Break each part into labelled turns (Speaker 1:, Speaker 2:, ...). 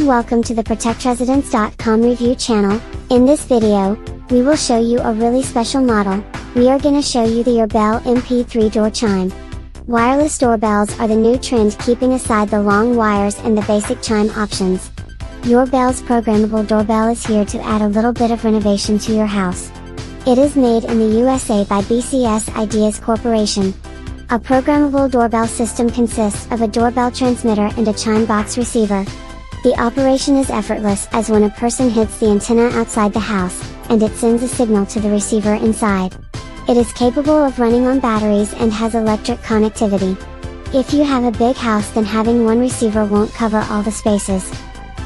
Speaker 1: welcome to the ProtectResidence.com review channel. In this video, we will show you a really special model. We are gonna show you the Yourbell MP3 door chime. Wireless doorbells are the new trend, keeping aside the long wires and the basic chime options. Yourbell's programmable doorbell is here to add a little bit of renovation to your house. It is made in the USA by BCS Ideas Corporation. A programmable doorbell system consists of a doorbell transmitter and a chime box receiver. The operation is effortless, as when a person hits the antenna outside the house, and it sends a signal to the receiver inside. It is capable of running on batteries and has electric connectivity. If you have a big house, then having one receiver won't cover all the spaces.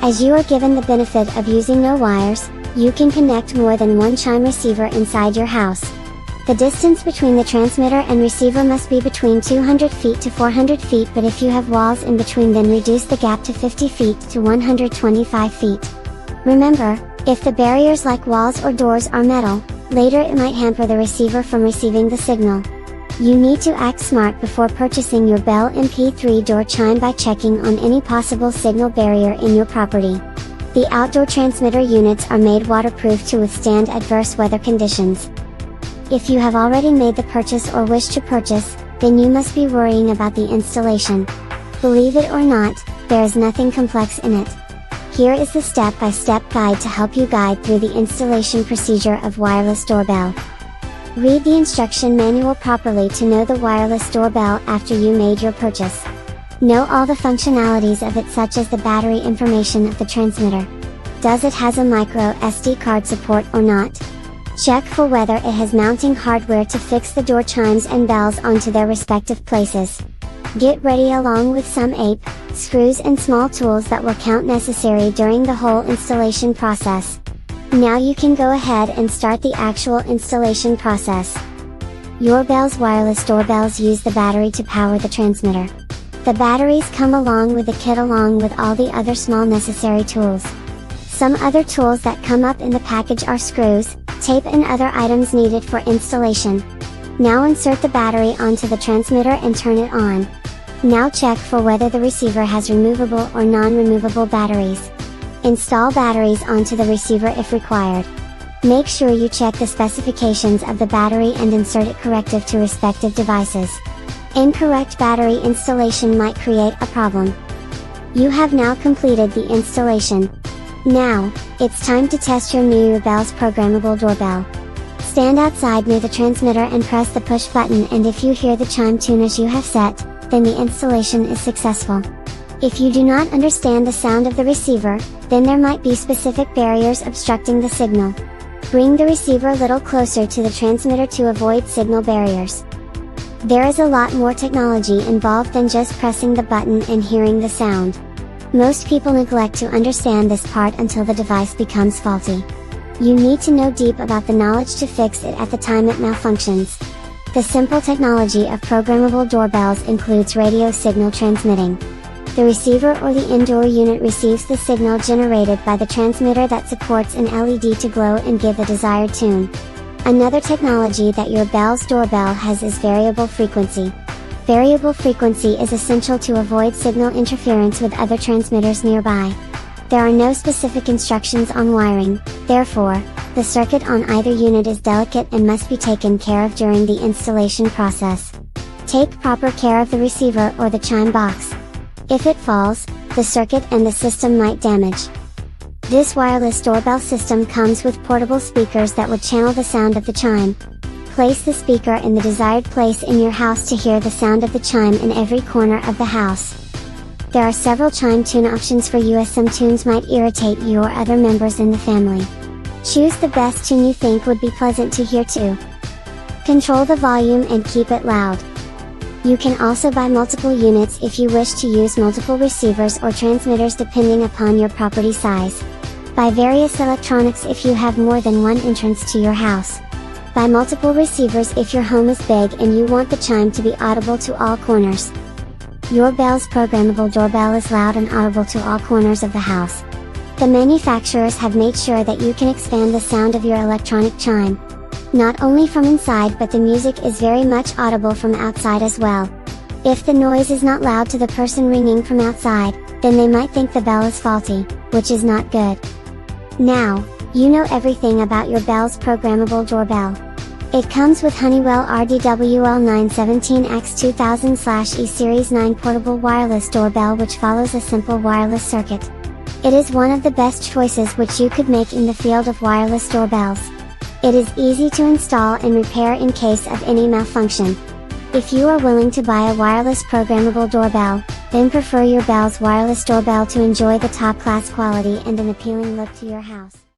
Speaker 1: As you are given the benefit of using no wires, you can connect more than one chime receiver inside your house. The distance between the transmitter and receiver must be between 200 feet to 400 feet, but if you have walls in between, then reduce the gap to 50 feet to 125 feet. Remember, if the barriers like walls or doors are metal, later it might hamper the receiver from receiving the signal. You need to act smart before purchasing Yourbell MP3 door chime by checking on any possible signal barrier in your property. The outdoor transmitter units are made waterproof to withstand adverse weather conditions. If you have already made the purchase or wish to purchase, then you must be worrying about the installation. Believe it or not, there is nothing complex in it. Here is the step-by-step guide to help you guide through the installation procedure of wireless doorbell. Read the instruction manual properly to know the wireless doorbell after you made your purchase. Know all the functionalities of it, such as the battery information of the transmitter. Does it has a micro SD card support or not? Check for whether it has mounting hardware to fix the door chimes and bells onto their respective places. Get ready along with some ape, screws and small tools that will count necessary during the whole installation process. Now you can go ahead and start the actual installation process. Yourbell's wireless doorbells use the battery to power the transmitter. The batteries come along with the kit along with all the other small necessary tools. Some other tools that come up in the package are screws, tape and other items needed for installation. Now insert the battery onto the transmitter and turn it on. Now check for whether the receiver has removable or non-removable batteries. Install batteries onto the receiver if required. Make sure you check the specifications of the battery and insert it corrective to respective devices. Incorrect battery installation might create a problem. You have now completed the installation. Now, it's time to test your new Yourbell's programmable doorbell. Stand outside near the transmitter and press the push button, and if you hear the chime tune as you have set, then the installation is successful. If you do not understand the sound of the receiver, then there might be specific barriers obstructing the signal. Bring the receiver a little closer to the transmitter to avoid signal barriers. There is a lot more technology involved than just pressing the button and hearing the sound. Most people neglect to understand this part until the device becomes faulty. You need to know deep about the knowledge to fix it at the time it malfunctions. The simple technology of programmable doorbells includes radio signal transmitting. The receiver or the indoor unit receives the signal generated by the transmitter that supports an LED to glow and give a desired tune. Another technology that Yourbell's doorbell has is variable frequency. Variable frequency is essential to avoid signal interference with other transmitters nearby. There are no specific instructions on wiring, therefore, the circuit on either unit is delicate and must be taken care of during the installation process. Take proper care of the receiver or the chime box. If it falls, the circuit and the system might damage. This wireless doorbell system comes with portable speakers that would channel the sound of the chime. Place the speaker in the desired place in your house to hear the sound of the chime in every corner of the house. There are several chime tune options for you, as some tunes might irritate you or other members in the family. Choose the best tune you think would be pleasant to hear too. Control the volume and keep it loud. You can also buy multiple units if you wish to use multiple receivers or transmitters depending upon your property size. Buy various electronics if you have more than one entrance to your house. Buy multiple receivers if your home is big and you want the chime to be audible to all corners. Yourbell's programmable doorbell is loud and audible to all corners of the house. The manufacturers have made sure that you can expand the sound of your electronic chime. Not only from inside, but the music is very much audible from outside as well. If the noise is not loud to the person ringing from outside, then they might think the bell is faulty, which is not good. Now, you know everything about your Bell's programmable doorbell. It comes with Honeywell RDWL917X2000/E Series 9 portable wireless doorbell, which follows a simple wireless circuit. It is one of the best choices which you could make in the field of wireless doorbells. It is easy to install and repair in case of any malfunction. If you are willing to buy a wireless programmable doorbell, then prefer your Bell's wireless doorbell to enjoy the top class quality and an appealing look to your house.